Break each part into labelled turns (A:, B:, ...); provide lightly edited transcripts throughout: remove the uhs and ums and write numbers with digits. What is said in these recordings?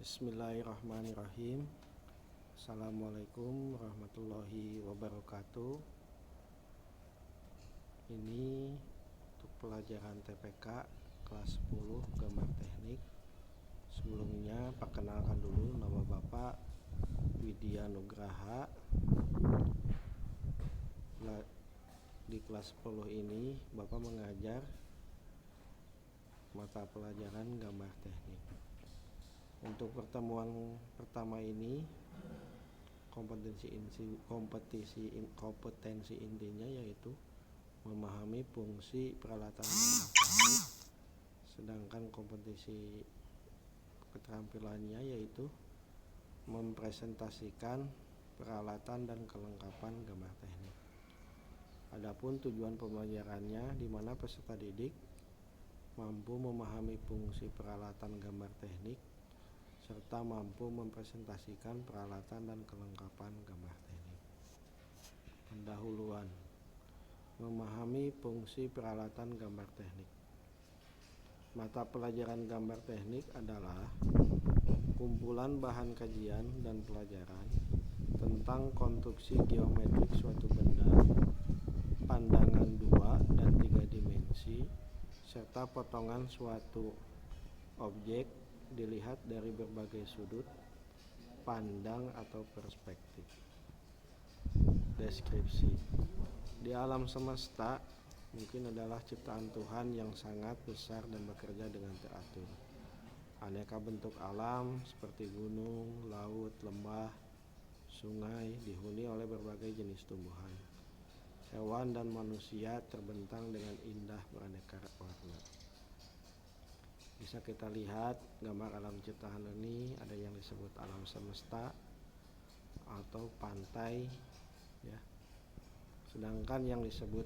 A: Bismillahirrahmanirrahim. Assalamualaikum warahmatullahi wabarakatuh. Ini untuk pelajaran TPK kelas 10 gambar teknik. Sebelumnya perkenalkan dulu, nama Bapak Widya Nugraha. Di kelas 10 ini Bapak mengajar mata pelajaran gambar teknik. Untuk pertemuan pertama ini kompetensi intinya yaitu memahami fungsi peralatan gambar teknik, sedangkan kompetensi keterampilannya yaitu mempresentasikan peralatan dan kelengkapan gambar teknik. Adapun tujuan pembelajarannya di mana peserta didik mampu memahami fungsi peralatan gambar teknik serta mampu mempresentasikan peralatan dan kelengkapan gambar teknik. Pendahuluan. Memahami fungsi peralatan gambar teknik. Mata pelajaran gambar teknik adalah kumpulan bahan kajian dan pelajaran tentang konstruksi geometrik suatu benda, pandangan 2 dan 3 dimensi, serta potongan suatu objek dilihat dari berbagai sudut pandang atau perspektif. Deskripsi. Di alam semesta mungkin adalah ciptaan Tuhan yang sangat besar dan bekerja dengan teratur. Aneka bentuk alam seperti gunung, laut, lembah, sungai dihuni oleh berbagai jenis tumbuhan. Hewan dan manusia terbentang dengan indah beraneka warna. Bisa kita lihat gambar alam ciptaan ini, ada yang disebut alam semesta atau pantai ya. Sedangkan yang disebut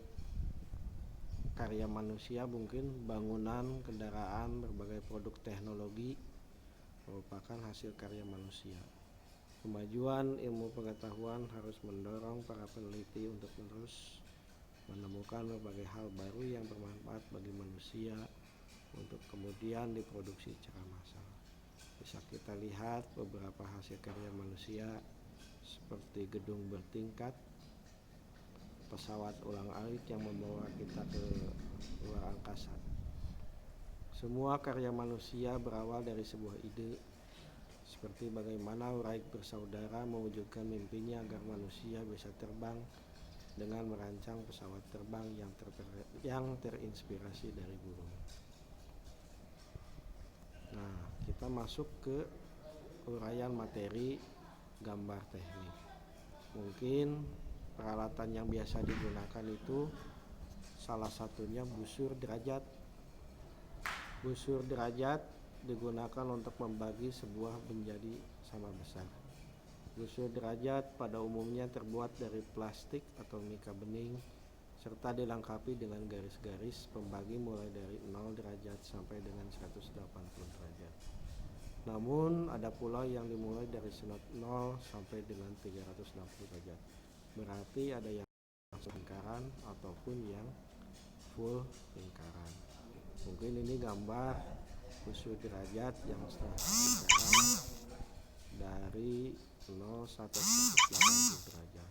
A: karya manusia mungkin bangunan, kendaraan, berbagai produk teknologi merupakan hasil karya manusia. Kemajuan ilmu pengetahuan harus mendorong para peneliti untuk terus menemukan berbagai hal baru yang bermanfaat bagi manusia untuk kemudian diproduksi secara massal. Bisa kita lihat beberapa hasil karya manusia seperti gedung bertingkat, pesawat ulang-alik yang membawa kita ke luar angkasa. Semua karya manusia berawal dari sebuah ide, seperti bagaimana Wright bersaudara mewujudkan mimpinya agar manusia bisa terbang dengan merancang pesawat terbang yang terinspirasi dari burung. Nah, kita masuk ke uraian materi gambar teknik. Mungkin peralatan yang biasa digunakan itu salah satunya busur derajat. Busur derajat digunakan untuk membagi sebuah menjadi sama besar. Busur derajat pada umumnya terbuat dari plastik atau mika bening serta dilengkapi dengan garis-garis pembagi mulai dari 0 derajat sampai dengan 180 derajat. Namun ada pula yang dimulai dari 0 sampai dengan 360 derajat. Berarti ada yang lingkaran ataupun yang full lingkaran. Mungkin ini gambar busur derajat yang setengah lingkaran dari 0 sampai 180 derajat.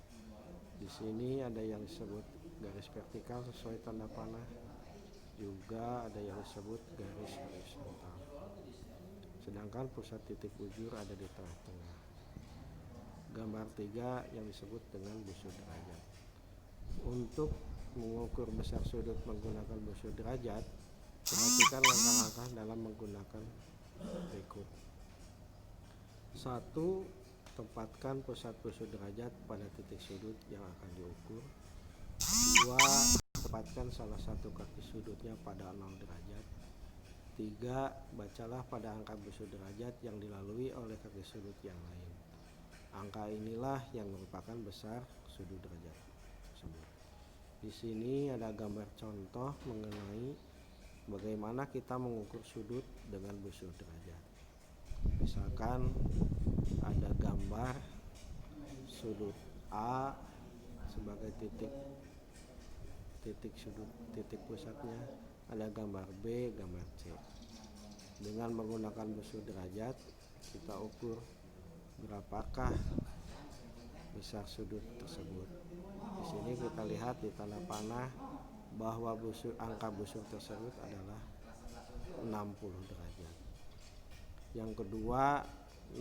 A: Di sini ada yang disebut garis vertikal sesuai tanda panah, juga ada yang disebut garis horizontal. Sedangkan pusat titik bujur ada di tengah-tengah. Gambar 3 yang disebut dengan busur derajat. Untuk mengukur besar sudut menggunakan busur derajat, perhatikan langkah-langkah dalam menggunakan berikut. 1. Tempatkan pusat busur derajat pada titik sudut yang akan diukur. 2. Tempatkan salah satu kaki sudutnya pada 0 derajat. 3. Bacalah pada angka busur derajat yang dilalui oleh kaki sudut yang lain. Angka inilah yang merupakan besar sudut derajat tersebut. Di sini ada gambar contoh mengenai bagaimana kita mengukur sudut dengan busur derajat. Misalkan ada gambar sudut A sebagai titik sudut titik pusatnya, ada gambar B, gambar C. Dengan menggunakan busur derajat kita ukur berapakah besar sudut tersebut. Di sini kita lihat di tanda panah bahwa angka busur tersebut adalah 60 derajat. Yang kedua,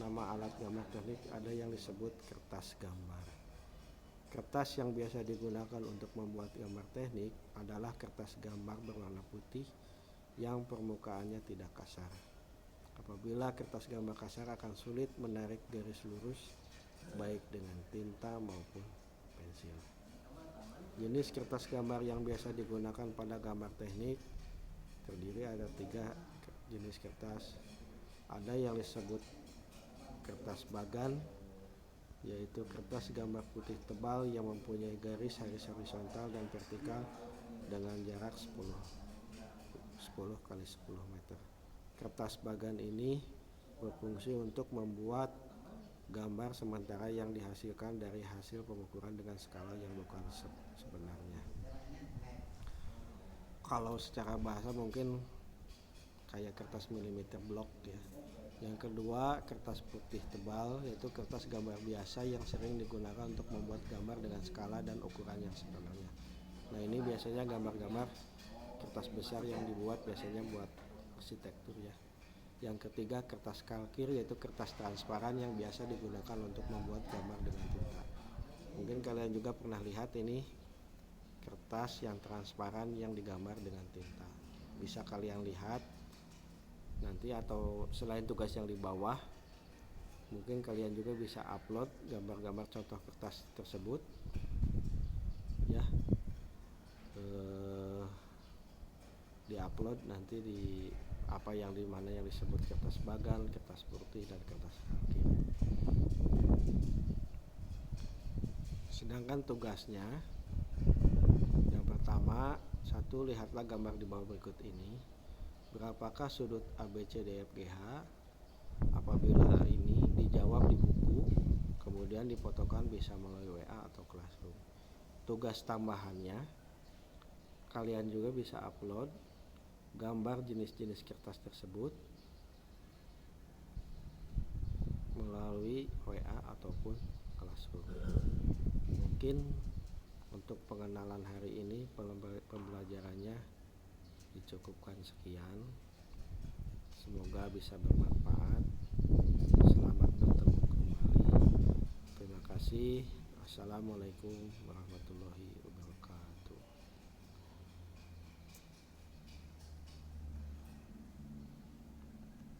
A: nama alat gambar teknik ada yang disebut kertas gambar. Kertas yang biasa digunakan untuk membuat gambar teknik adalah kertas gambar berwarna putih yang permukaannya tidak kasar. Apabila kertas gambar kasar akan sulit menarik garis lurus baik dengan tinta maupun pensil. Jenis kertas gambar yang biasa digunakan pada gambar teknik terdiri ada 3 jenis kertas. Ada yang disebut kertas bagan, yaitu kertas gambar putih tebal yang mempunyai garis horizontal dan vertikal dengan jarak 10 x 10 meter. Kertas bagan ini berfungsi untuk membuat gambar sementara yang dihasilkan dari hasil pengukuran dengan skala yang bukan sebenarnya. Kalau secara bahasa mungkin kayak kertas milimeter blok ya. Yang kedua, kertas putih tebal, yaitu kertas gambar biasa yang sering digunakan untuk membuat gambar dengan skala dan ukuran yang sebenarnya. Nah, ini biasanya gambar-gambar kertas besar yang dibuat biasanya buat arsitektur ya. Yang ketiga, kertas kalkir, yaitu kertas transparan yang biasa digunakan untuk membuat gambar dengan tinta. Mungkin kalian juga pernah lihat ini kertas yang transparan yang digambar dengan tinta. Bisa kalian lihat nanti, atau selain tugas yang di bawah, mungkin kalian juga bisa upload gambar-gambar contoh kertas tersebut ya, di-upload nanti di mana yang disebut kertas bagan, kertas putih, dan kertas kalkir. Sedangkan tugasnya yang pertama, 1. Lihatlah gambar di bawah berikut ini. Berapakah sudut ABCDFGH? Apabila ini dijawab di buku, kemudian difotokan bisa melalui WA atau Classroom. Tugas tambahannya, kalian juga bisa upload gambar jenis-jenis kertas tersebut melalui WA ataupun Classroom. Mungkin untuk pengenalan hari ini pembelajarannya dicukupkan sekian. Semoga bisa bermanfaat. Selamat bertemu kembali. Terima kasih. Assalamualaikum warahmatullahi wabarakatuh.